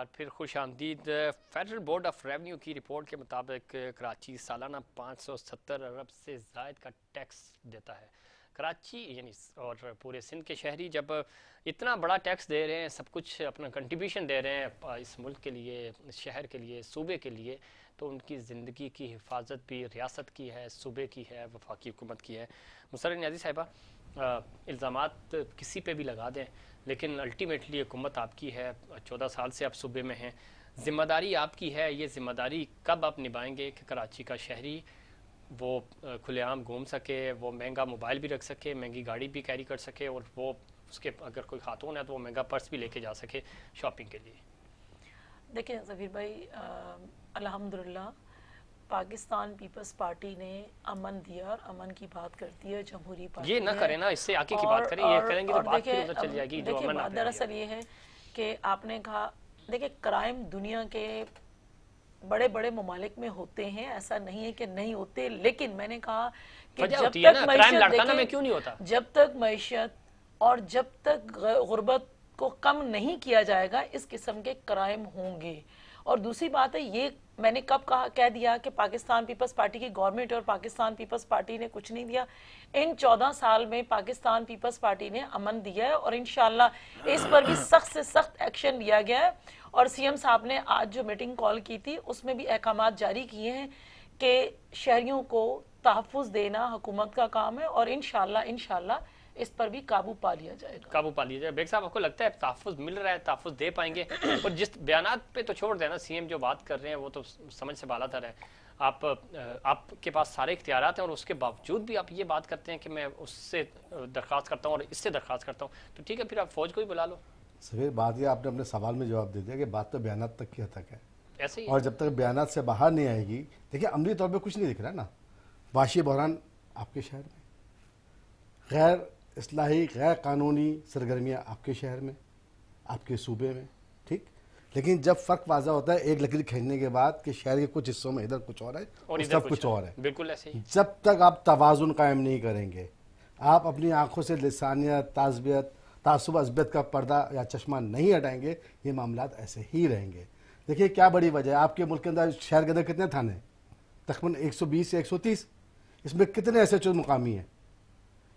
بار پھر خوش آمدید۔ فیڈرل بورڈ آف ریونیو کی رپورٹ کے مطابق کراچی سالانہ 570 ارب سے زائد کا ٹیکس دیتا ہے۔ کراچی یعنی اور پورے سندھ کے شہری جب اتنا بڑا ٹیکس دے رہے ہیں، سب کچھ اپنا کنٹریبیوشن دے رہے ہیں اس ملک کے لیے، شہر کے لیے، صوبے کے لیے، تو ان کی زندگی کی حفاظت بھی ریاست کی ہے، صوبے کی ہے، وفاقی حکومت کی ہے۔ مسرت نیازی صاحبہ، الزامات کسی پہ بھی لگا دیں لیکن الٹیمیٹلی حکومت آپ کی ہے، 14 سال سے آپ صوبے میں ہیں، ذمہ داری آپ کی ہے۔ یہ ذمہ داری کب آپ نبھائیں گے کہ کراچی کا شہری وہ کھلے عام گھوم سکے، وہ مہنگا موبائل بھی رکھ سکے، مہنگی گاڑی بھی کیری کر سکے، اور وہ اس کے اگر کوئی خاتون ہے تو وہ مہنگا پرس بھی لے کے جا سکے شاپنگ کے لیے؟ دیکھیں ظفیر بھائی، الحمدللہ پاکستان پیپلز پارٹی نے امن دیا، اور امن کی بات کرتی ہے جمہوری پارٹی۔ یہ نہ کریں نا، اس سے آگے کی بات کریں، یہ کریں گے تو بات پھر ادھر چل جائے گی جو امن آپ دراصل یہ ہے کہ آپ نے کہا، دیکھیں کرائم دنیا کے بڑے بڑے ممالک میں ہوتے ہیں، ایسا نہیں ہے کہ نہیں ہوتے، لیکن میں نے کہا کہ جب تک معیشت جب تک معیشت اور جب تک غربت کو کم نہیں کیا جائے گا، اس قسم کے کرائم ہوں گے۔ اور دوسری بات ہے، یہ میں نے کب کہہ دیا کہ پاکستان پیپلز پارٹی کی گورنمنٹ اور پاکستان پیپلز پارٹی نے کچھ نہیں دیا۔ ان 14 سال میں پاکستان پیپلز پارٹی نے امن دیا ہے، اور انشاءاللہ اس پر بھی سخت سے سخت ایکشن لیا گیا ہے۔ اور سی ایم صاحب نے آج جو میٹنگ کال کی تھی اس میں بھی احکامات جاری کیے ہیں کہ شہریوں کو تحفظ دینا حکومت کا کام ہے، اور انشاءاللہ اس پر بھی قابو پا لیا جائے گا۔ قابو پا لیا جائے۔ بیگ صاحب، آپ کو لگتا ہے تحفظ مل رہا ہے، تحفظ دے پائیں گے؟ اور جس بیانات پہ تو چھوڑ دینا، سی ایم جو بات کر رہے ہیں وہ تو سمجھ سے بالا تر ہے۔ آپ کے پاس سارے اختیارات ہیں اور اس کے باوجود بھی آپ یہ بات کرتے ہیں کہ میں اس سے درخواست کرتا ہوں اور اس سے درخواست کرتا ہوں، تو ٹھیک ہے پھر آپ فوج کو ہی بلا لو۔ سفیر، بات یہ آپ نے اپنے سوال میں جواب دے دیا کہ بات تو بیانات تک کی حد تک ہے، ایسے ہی، اور جب تک بیانات سے باہر نہیں آئے گی، دیکھیں عملی طور پہ کچھ نہیں دکھ رہا نا۔ معاشی بحران آپ کے شہر میں، غیر اصلاحی غیر قانونی سرگرمیاں آپ کے شہر میں، آپ کے صوبے میں، ٹھیک، لیکن جب فرق واضح ہوتا ہے ایک لکیر کھینچنے کے بعد کہ شہر کے کچھ حصوں میں ادھر کچھ اور ہے اور اس طرف کچھ اور ہے، بالکل ایسے ہی۔ جب تک آپ توازن قائم نہیں کریں گے، آپ اپنی آنکھوں سے لسانیت، تعصبیت، تعصب عصبیت کا پردہ یا چشمہ نہیں ہٹائیں گے، یہ معاملات ایسے ہی رہیں گے۔ دیکھیے کیا بڑی وجہ ہے، آپ کے ملک کے اندر، شہر کے اندر کتنے تھانے ہیں؟ تقریباً 120 سے 130، اس میں کتنے ایس ایچ او مقامی ہیں؟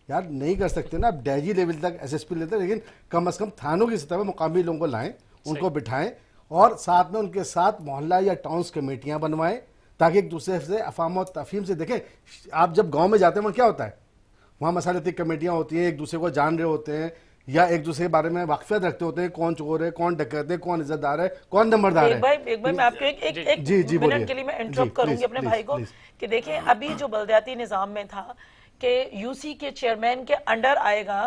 یار نہیں کر سکتے نا آپ ڈی جی لیول تک ایس ایس پی لیتے، لیکن کم از کم تھانوں کی سطح پر مقامی لوگوں کو لائیں، ان کو بٹھائیں، اور ساتھ میں ان کے ساتھ محلہ یا ٹاؤنز کمیٹیاں بنوائیں، تاکہ ایک دوسرے سے افہام و تفہیم سے، دیکھیں آپ جب گاؤں میں جاتے ہیں وہاں کیا ہوتا ہے، وہاں مسالتی کمیٹیاں ہوتی ہیں، ایک دوسرے کو جان رہے ہوتے ہیں یا ایک دوسرے کے بارے میں واقفیت رکھتے ہوتے ہیں، کون چور ہے، کون ڈکیت ہے، کون عزت دار ہے، کون نمبردار ہے۔ ایک بھائی میں آپ کو ایک منٹ کے لیے میں انٹرپٹ کروں گی اپنے بھائی کو کہ دیکھیں ابھی جو بلدیاتی نظام میں تھا کہ یو سی کے چیئرمین کے انڈر آئے گا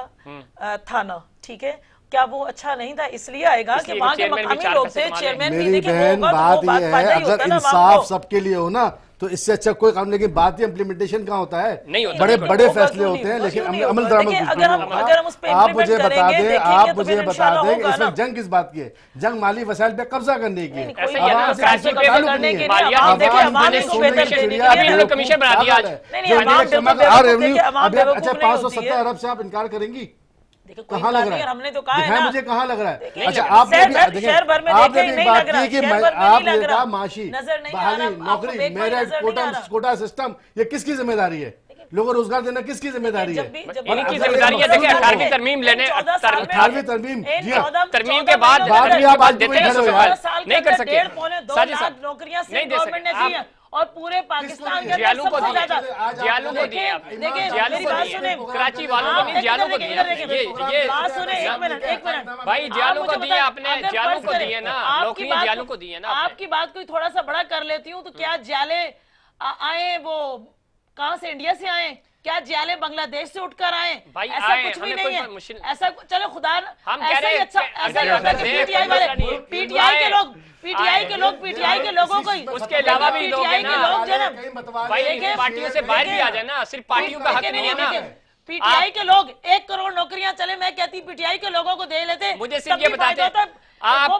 تھانہ، ٹھیک ہے، کیا وہ اچھا نہیں تھا؟ اس لیے آئے گا کہ وہاں کے مقامی لوگ تھے، چیئرمین بھی میری بہن بات یہ ہے، اگر انصاف سب کے لیے ہو نا تو اس سے اچھا کوئی کام، لیکن بات یہ امپلیمنٹیشن کہاں ہوتا ہے، بڑے بڑے فیصلے ہوتے ہیں لیکن عمل درآمد آپ مجھے بتا دیں، آپ مجھے بتا دیں کہ اس وقت جنگ کس بات کی ہے؟ جنگ مالی وسائل پہ قبضہ کرنے کی ہے، عوام سے تعلق نہیں ہے، عوام نے سونے کے چڑیا کمیشن بنا دیا آج، اچھا 570 ارب سے آپ انکار کریں گی؟ کہاں لگ رہا ہے؟ ہم نے تو کہا ہے دکھائیں مجھے کہاں لگ رہا ہے؟ اچھا آپ نے بھی بات کی کہ آپ نے کہا معاشی بحالی نوکری میرٹ کوٹا سسٹم، یہ کس کی ذمہ داری ہے؟ لوگوں کو روزگار دینا کس کی ذمہ داری ہے؟ ان کی ذمہ داری ہے۔ دیکھیں 18ویں ترمیم لینے، 18ویں ترمیم جی ہاں، ترمیم کے بعد بھی آپ آج دیتے ہیں، نہیں کر سکتے، 2 لاکھ نوکریاں سے گورنمنٹ نے دی ہیں، اور پورے پاکستان کے جیالوں کو دیے، جیالوں کو دیے، کراچی والوں کو نہیں، جیالوں کو دیے، بھائی جیالوں کو دیے آپ نے، جیالوں کو دیے نا، نوکریاں جیالوں کو دیے نا۔ آپ کی بات کوئی تھوڑا سا بڑا کر لیتی ہوں تو کیا جیالے آئیں وہ کہاں سے، انڈیا سے آئیں؟ کیا جیالے بنگلہ دیش سے اٹھ کر آئیں؟ ایسا کچھ بھی نہیں ہے، ایسا چلو خدا ایسا ہی اچھا پی ٹی آئی کے لوگ، پی ٹی آئی کے لوگوں کو، اس کے علاوہ بھی لوگ ہیں نا بھائی، پارٹیوں سے باہر بھی آ جائے نا، صرف پارٹیوں کا حق نہیں ہے نا۔ پی ٹی آئی کے لوگ 1 کروڑ نوکریاں، چلے میں کہتی پی ٹی آئی کے لوگوں کو دے لیتے، مجھے صرف یہ بتاتے ہیں آپ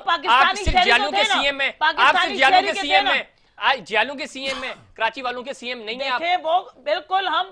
صرف جیالوں کے سی ایم میں، آپ صرف جیالوں کے سی ایم میں، جیالوں کے سی ایم میں، کراچی والوں کے سی ایم نہیں ہیں آپ۔ وہ بالکل ہم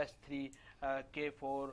S3 K4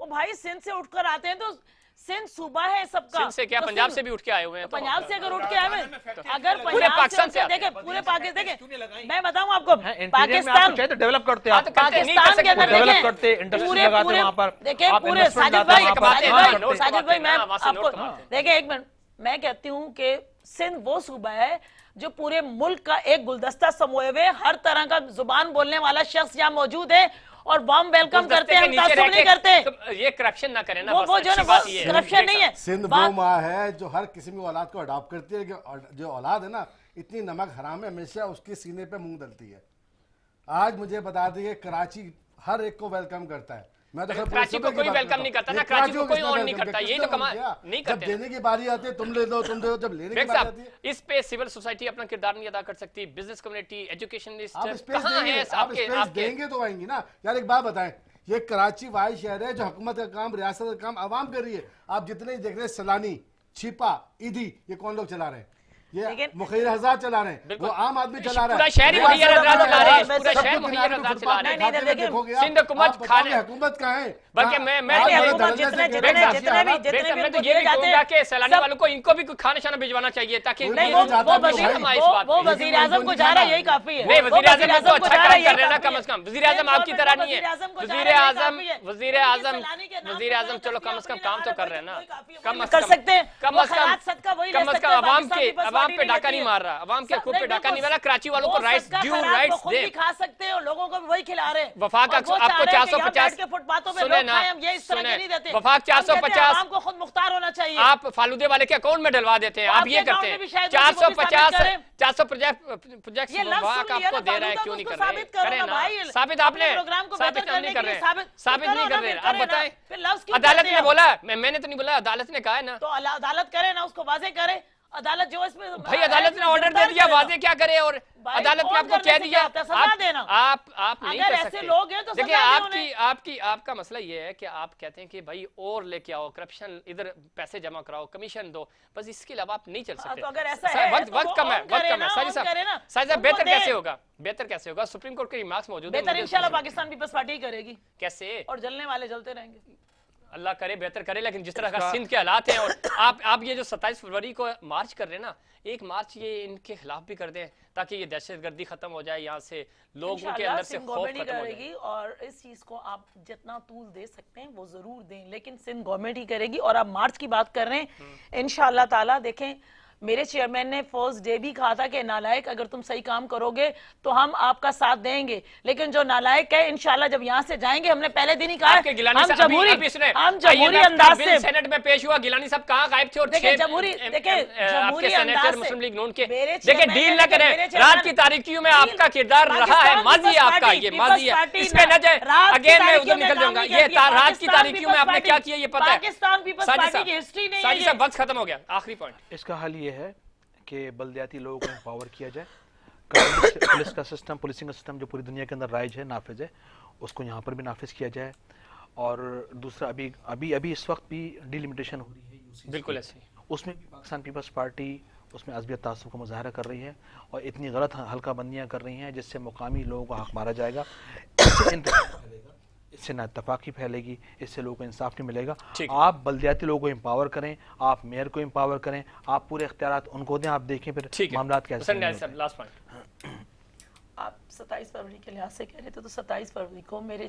وہ بھائی سندھ سے اٹھ کر آتے ہیں تو سندھ صوبہ ہے سب کا. سندھ سے کیا پنجاب سے بھی اٹھ کے آئے ہوئے ہیں. پنجاب سے اگر اٹھ کے آئے ہوئے, اگر پاکستان سے دیکھیں پورے پاکستان, دیکھیں میں بتاؤں آپ کو پاکستان ڈیولپ کرتے ہیں, پاکستان کے اندر ڈیولپ کرتے انڈسٹری لگاتے ہیں وہاں پر. دیکھیں پورے ساجد بھائی میں آپ کو دیکھیں ایک منٹ, میں کہتی ہوں کہ سندھ وہ صوبہ ہے جو پورے ملک کا ایک گلدستہ سموئے ہوئے, ہر طرح کا زبان بولنے والا شخص یہاں موجود ہے اور وارم ویلکم کرتے ہیں, ہم تعصب نہیں کرتے. یہ کرپشن نہ کریں نا, وہ جو کرپشن نہیں ہے. سندھ وہ ماں ہے جو ہر قسم کی اولاد کو اڈاپٹ کرتی ہے, جو اولاد ہے نا اتنی نمک حرام ہے ہمیشہ اس کے سینے پہ مونگ ڈلتی ہے. آج مجھے بتا دیجیے کراچی ہر ایک کو ویلکم کرتا ہے, میں تو کراچی کو کوئی ویلکم نہیں کرتا نا, کراچی کو کوئی اور نہیں کرتا, یہی تو کمال نہیں کرتے. جب دینے کی باری آتی ہے تم لے دو, تم دے دو, جب لینے کی باری آتی ہے اس پہ سول سوسائٹی اپنا کردار نہیں ادا کر سکتی, بزنس کمیونٹی, ایجوکیشنلسٹ آپ اسپیس دیں گے تو آئیں گی نا. یار ایک بات بتائیں, یہ کراچی واحد شہر ہے جو حکومت کا کام, ریاست کا کام عوام کر رہی ہے. آپ جتنے دیکھ رہے ہیں سیلانی, چھپا, ایدھی, یہ کون لوگ چلا رہے ہیں؟ یہ مخیر حضرات چلا رہے ہیں, وہ عام آدمی چلا رہا ہے. پورا شہر مخیر حضرات چلا رہے ہیں, پورا شہر مخیر حضرات چلا رہے ہیں. سندھ حکومت کھانے حکومت کہاں ہے, بلکہ میں تو یہ بھی کہوں گا کہ سیلانی والوں کو ان کو بھی کھانا شانا بھجوانا چاہیے تاکہ وہ وزیر اعظم کو جا رہا ہے, یہی کافی ہے. نہیں, وزیر اعظم تو اچھا کام کر رہے ہیں نا, کم از کم وزیر اعظم آپ کی طرح نہیں ہے. وزیر اعظم چلو کم از کم کام تو کر رہے ہیں نا, کم از کم عوام پہ ڈاکہ نہیں مار رہا, عوام کے حقوق پہ ڈاکہ نہیں مار رہا. کراچی والوں کو رائٹس ڈیو رائٹس خود بھی کھا سکتے ہیں اور لوگوں کو بھی وہی کھلا رہے ہیں. وفاق آپ کو 450 سنیں نا, وفاق 450 کو خود مختار ہونا چاہیے. آپ فالودے والے کے اکاؤنٹ میں ڈلوا دیتے ہیں, آپ یہ کرتے ہیں. 450 پروجیکٹس وفاق آپ کو دے رہا ہے, کیوں نہیں کر رہے؟ کریں نا, ثابت آپ نے, ثابت ہم نہیں کر رہے, ثابت نہیں کر رہے. آپ بتائیں, عدالت نے بولا, میں نے تو نہیں بولا, عدالت نے کہا ہے نا, تو عدالت کرے نا, اس کو واضح کرے. عدالت جو اس میں بھائی عدالت نے آرڈر دے دیا, واضح کیا کرے, اور عدالت نے آپ کو کہہ دیا آپ نہیں کر سکتے. دیکھیں آپ کا مسئلہ یہ ہے کہ آپ کہتے ہیں کہ بھائی اور لے کے آؤ, کرپشن ادھر پیسے جمع کراؤ, کمیشن دو, بس اس کے علاوہ آپ نہیں چل سکتے. وقت کم ہے, وقت کم ہے. ساجد صاحب بہتر کیسے ہوگا, بہتر کیسے ہوگا؟ سپریم کورٹ کے ریمارکس موجود ہیں, بہتر انشاءاللہ پاکستان پیپلز پارٹی کرے گی. کیسے؟ اور جلنے والے جلتے رہیں گے, اللہ کرے بہتر کرے. لیکن جس طرح کا سندھ کے حالات ہیں, اور آپ یہ جو 27 فروری کو مارچ کر رہے ہیں نا, ایک مارچ یہ ان کے خلاف بھی کر دیں تاکہ یہ دہشت گردی ختم ہو جائے, یہاں سے لوگوں کے اندر سے خوف ختم ہو جائے. اور اس چیز کو آپ جتنا طول دے سکتے ہیں وہ ضرور دیں, لیکن سندھ گورنمنٹ ہی کرے گی. اور آپ مارچ کی بات کر رہے ہیں, انشاءاللہ تعالیٰ دیکھیں میرے چیئرمین نے فرسٹ ڈے بھی کہا تھا کہ نالائق اگر تم صحیح کام کرو گے تو ہم آپ کا ساتھ دیں گے, لیکن جو نالائق ہے انشاءاللہ جب یہاں سے جائیں گے, ہم نے پہلے دن ہی کہا ہم جمہوری انداز سے سینٹ میں پیش ہوا, گیلانی صاحب کہاں غائب تھے, اور جمہوری انداز مسلم لیگ نون کے دیکھیں ڈیل نہ کریں. رات کی تاریکیوں میں آپ کا کردار رہا ہے, ماضی ہے آپ کا, یہ ماضی ہے, اس پہ نہ جائیں. اگین میں ادھر نکل جاؤں گا. یہ رات کی تاریکیوں میں آپ نے کیا کیا یہ پتہ ہے. ساجد صاحب وقت ختم ہو گیا, آخری پوائنٹ. اس کا حل یہ ہے کہ بلدیاتی لوگوں کو امپاور کیا جائے, پولیس کا سسٹم, پولیسنگ کا سسٹم جو پوری دنیا کے اندر رائج ہے, نافذ ہے, اس کو یہاں پر بھی نافذ کیا جائے. اور دوسرا ابھی اس وقت بھی ڈیلیمیٹیشن ہو رہی ہے, بالکل ایسے ہی, اس میں بھی پاکستان پیپلز پارٹی اس میں عصبیت تعصب کا مظاہرہ کر رہی ہے اور اتنی غلط حلقہ بندیاں کر رہی ہیں جس سے مقامی لوگوں کا حق مارا جائے گا. اس سے نہ اتفاقی پھیلے گی, اس سے لوگوں کو انصاف نہیں ملے گا. آپ بلدیاتی لوگوں کو امپاور کریں, آپ میئر کو امپاور کریں, آپ پورے اختیارات ان کو دیں, آپ دیکھیں پھر معاملات کیسے ہیں. آپ 27 فروری کے لحاظ سے کہہ رہے تھے, تو 27 فروری کو میرے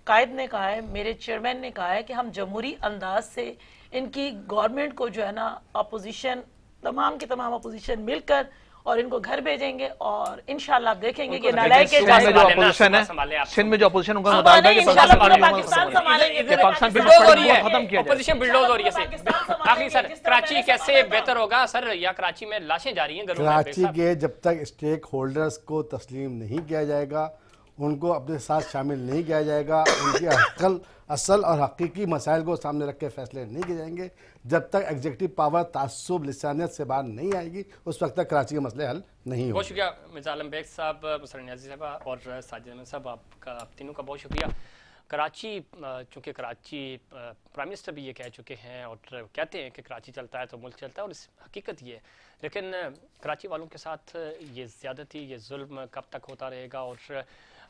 قائد نے کہا ہے, میرے چیئرمین نے کہا ہے کہ ہم جمہوری انداز سے ان کی گورنمنٹ کو جو ہے نا اپوزیشن, تمام کی تمام اپوزیشن مل کر اور ان کو گھر بھیجیں گے, اور انشاءاللہ آپ دیکھیں گے کہ نالائق کے سندھ میں جو اپوزیشن ان کا مطالبہ ہے کہ پاکستان سنبھالیں گے. اپوزیشن بلڈوز ہو رہی ہے. آخری سر, کراچی کیسے بہتر ہوگا سر, یا کراچی میں لاشیں جا رہی ہیں گھروں میں؟ کراچی کے جب تک اسٹیک ہولڈرز کو تسلیم نہیں کیا جائے گا, ان کو اپنے ساتھ شامل نہیں کیا جائے گا, ان کے اصل اور حقیقی مسائل کو سامنے رکھ کے فیصلے نہیں کیے جائیں گے, جب تک ایگزیکٹو پاور تعصب لسانیت سے باہر نہیں آئے گی, اس وقت تک کراچی کے مسئلے حل نہیں ہوں گے. بہت شکریہ مرزا عالم بیگ صاحب, مسر نیازی صاحب اور ساجد احمد صاحب, آپ تینوں کا بہت شکریہ. کراچی, چونکہ کراچی پرائم منسٹر بھی یہ کہہ چکے ہیں اور کہتے ہیں کہ کراچی چلتا ہے تو ملک چلتا ہے, اور اس حقیقت یہ ہے, لیکن کراچی والوں کے ساتھ یہ زیادتی, یہ ظلم کب تک ہوتا رہے گا, اور